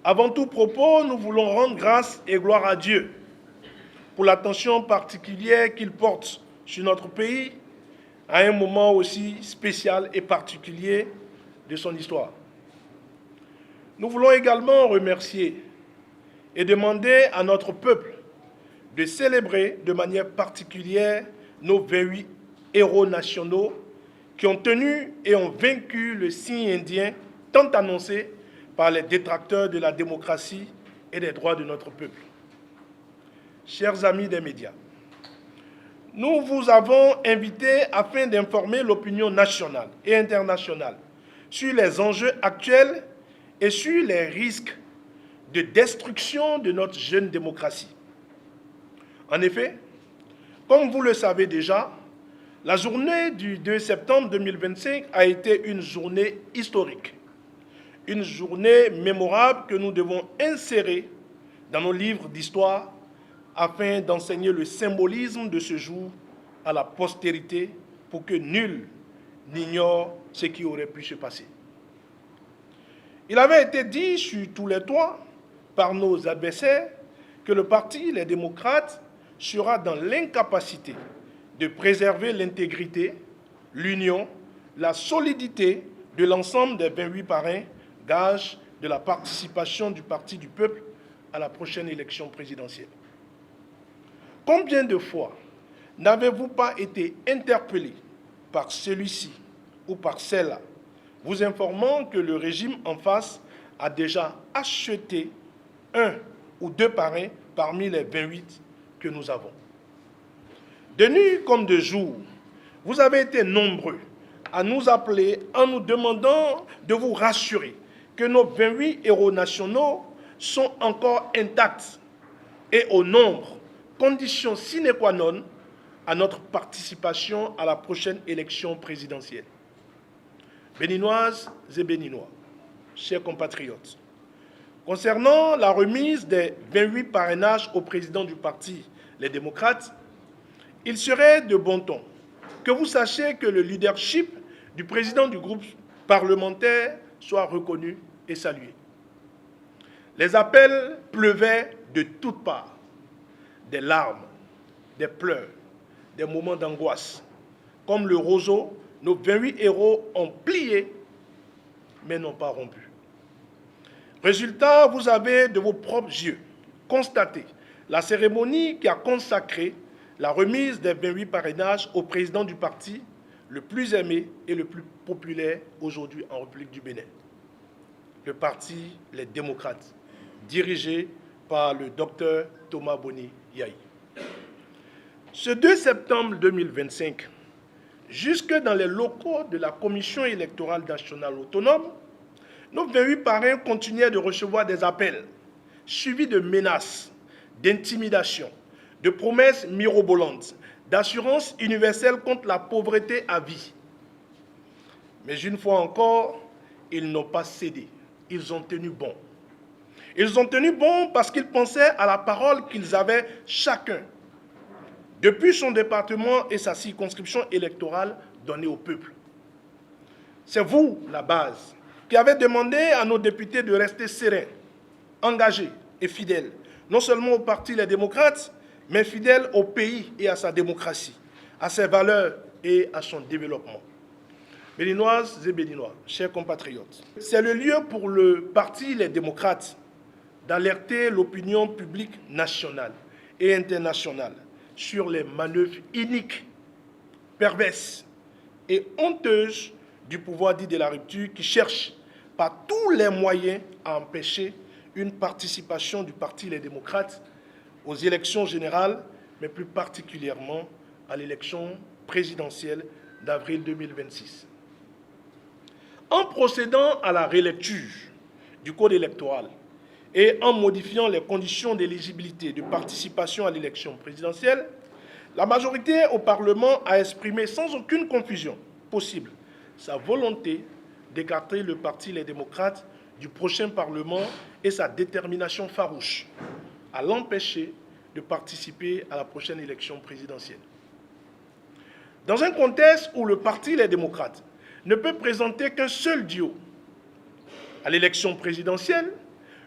Avant tout propos, nous voulons rendre grâce et gloire à Dieu pour l'attention particulière qu'il porte sur notre pays à un moment aussi spécial et particulier de son histoire. Nous voulons également remercier et demander à notre peuple de célébrer de manière particulière nos 28 héros nationaux qui ont tenu et ont vaincu le signe indien tant annoncé par les détracteurs de la démocratie et des droits de notre peuple. Chers amis des médias, nous vous avons invités afin d'informer l'opinion nationale et internationale sur les enjeux actuels et sur les risques de destruction de notre jeune démocratie. En effet, comme vous le savez déjà, la journée du 2 septembre 2025 a été une journée historique, une journée mémorable que nous devons insérer dans nos livres d'histoire afin d'enseigner le symbolisme de ce jour à la postérité pour que nul n'ignore ce qui aurait pu se passer. Il avait été dit sur tous les toits par nos adversaires que le parti Les Démocrates sera dans l'incapacité de préserver l'intégrité, l'union, la solidité de l'ensemble des 28 parrains, gage de la participation du Parti du peuple à la prochaine élection présidentielle. Combien de fois n'avez-vous pas été interpellé par celui-ci ou par celle-là, vous informant que le régime en face a déjà acheté un ou deux parrains parmi les 28 que nous avons? De nuit comme de jour, vous avez été nombreux à nous appeler en nous demandant de vous rassurer que nos 28 héros nationaux sont encore intacts et au nombre, condition sine qua non à notre participation à la prochaine élection présidentielle. Béninoises et Béninois, chers compatriotes, concernant la remise des 28 parrainages au président du parti Les Démocrates, il serait de bon ton que vous sachiez que le leadership du président du groupe parlementaire soit reconnu et salué. Les appels pleuvaient de toutes parts, des larmes, des pleurs, des moments d'angoisse. Comme le roseau, nos 28 héros ont plié, mais n'ont pas rompu. Résultat, vous avez de vos propres yeux constaté la cérémonie qui a consacré la remise des 28 parrainages au président du parti le plus aimé et le plus populaire aujourd'hui en République du Bénin, le parti Les Démocrates, dirigé par le docteur Thomas Boni Yahi. Ce 2 septembre 2025, jusque dans les locaux de la Commission électorale nationale autonome, nos 28 parrains continuaient de recevoir des appels, suivis de menaces, d'intimidations, de promesses mirobolantes, d'assurance universelle contre la pauvreté à vie. Mais une fois encore, ils n'ont pas cédé. Ils ont tenu bon. Ils ont tenu bon parce qu'ils pensaient à la parole qu'ils avaient chacun, depuis son département et sa circonscription électorale, donnée au peuple. C'est vous, la base, qui avez demandé à nos députés de rester sereins, engagés et fidèles, non seulement au Parti Les Démocrates, mais fidèles au pays et à sa démocratie, à ses valeurs et à son développement. Béninoises et Béninois, chers compatriotes, c'est le lieu pour le Parti Les Démocrates d'alerter l'opinion publique nationale et internationale sur les manœuvres iniques, perverses et honteuses du pouvoir dit de la rupture qui cherche par tous les moyens à empêcher une participation du Parti Les Démocrates aux élections générales, mais plus particulièrement à l'élection présidentielle d'avril 2026. En procédant à la relecture du code électoral et en modifiant les conditions d'éligibilité de participation à l'élection présidentielle, la majorité au Parlement a exprimé sans aucune confusion possible sa volonté d'écarter le Parti Les Démocrates du prochain Parlement et sa détermination farouche à l'empêcher de participer à la prochaine élection présidentielle. Dans un contexte où le Parti Les Démocrates ne peut présenter qu'un seul duo à l'élection présidentielle,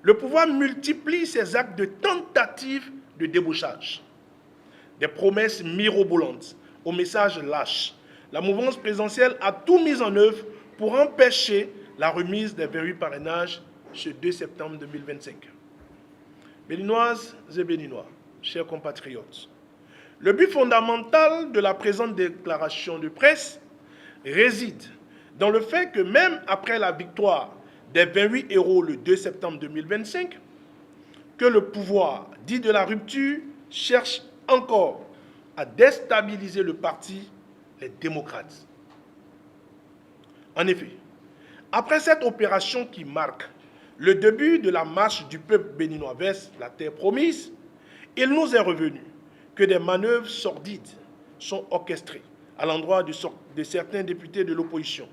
le pouvoir multiplie ses actes de tentative de débauchage. Des promesses mirobolantes aux messages lâches, la mouvance présidentielle a tout mis en œuvre pour empêcher la remise des 28 parrainages ce 2 septembre 2025. Béninoises et Béninois, chers compatriotes, le but fondamental de la présente déclaration de presse réside dans le fait que même après la victoire des 28 héros le 2 septembre 2025, que le pouvoir dit de la rupture cherche encore à déstabiliser le parti les démocrates. En effet, après cette opération qui marque le début de la marche du peuple béninois vers la terre promise, il nous est revenu que des manœuvres sordides sont orchestrées à l'endroit de certains députés de l'opposition,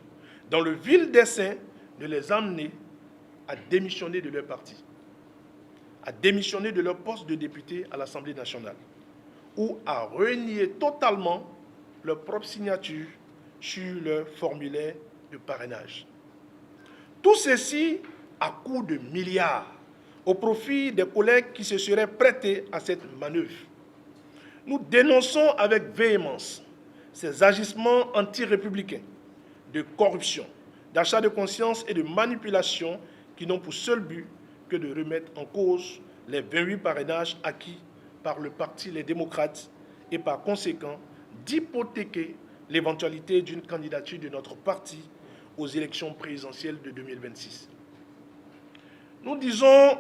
dans le vil dessein de les amener à démissionner de leur parti, à démissionner de leur poste de député à l'Assemblée nationale, ou à renier totalement leur propre signature sur leur formulaire de parrainage. Tout ceci à coût de milliards au profit des collègues qui se seraient prêtés à cette manœuvre. Nous dénonçons avec véhémence ces agissements anti-républicains de corruption, d'achat de conscience et de manipulation qui n'ont pour seul but que de remettre en cause les 28 parrainages acquis par le parti Les Démocrates et par conséquent d'hypothéquer l'éventualité d'une candidature de notre parti aux élections présidentielles de 2026. Nous disons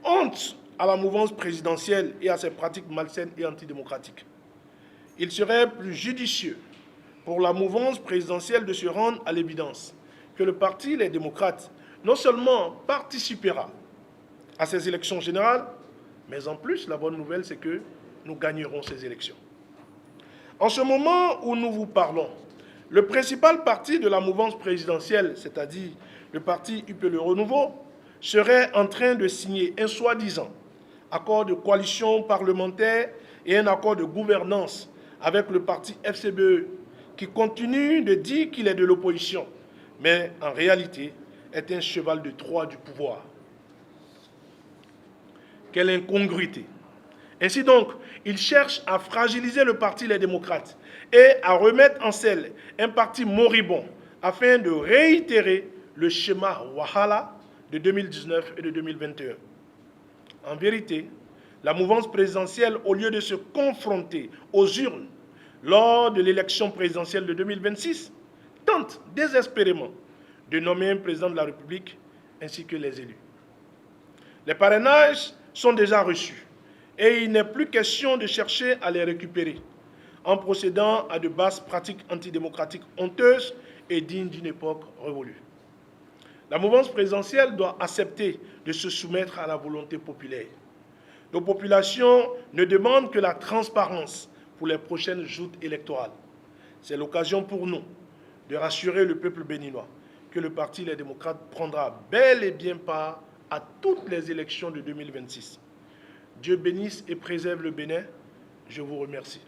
honte à la mouvance présidentielle et à ses pratiques malsaines et antidémocratiques. Il serait plus judicieux pour la mouvance présidentielle de se rendre à l'évidence que le parti Les Démocrates non seulement participera à ces élections générales, mais en plus, la bonne nouvelle, c'est que nous gagnerons ces élections. En ce moment où nous vous parlons, le principal parti de la mouvance présidentielle, c'est-à-dire le parti UP Le Renouveau, serait en train de signer un soi-disant accord de coalition parlementaire et un accord de gouvernance avec le parti FCBE, qui continue de dire qu'il est de l'opposition, mais en réalité est un cheval de Troie du pouvoir. Quelle incongruité! Ainsi donc, il cherche à fragiliser le parti Les Démocrates et à remettre en selle un parti moribond afin de réitérer le schéma Wahala de 2019 et de 2021. En vérité, la mouvance présidentielle, au lieu de se confronter aux urnes lors de l'élection présidentielle de 2026, tente désespérément de nommer un président de la République ainsi que les élus. Les parrainages sont déjà reçus et il n'est plus question de chercher à les récupérer en procédant à de basses pratiques antidémocratiques honteuses et dignes d'une époque révolue. La mouvance présidentielle doit accepter de se soumettre à la volonté populaire. Nos populations ne demandent que la transparence pour les prochaines joutes électorales. C'est l'occasion pour nous de rassurer le peuple béninois que le Parti Les Démocrates prendra bel et bien part à toutes les élections de 2026. Dieu bénisse et préserve le Bénin. Je vous remercie.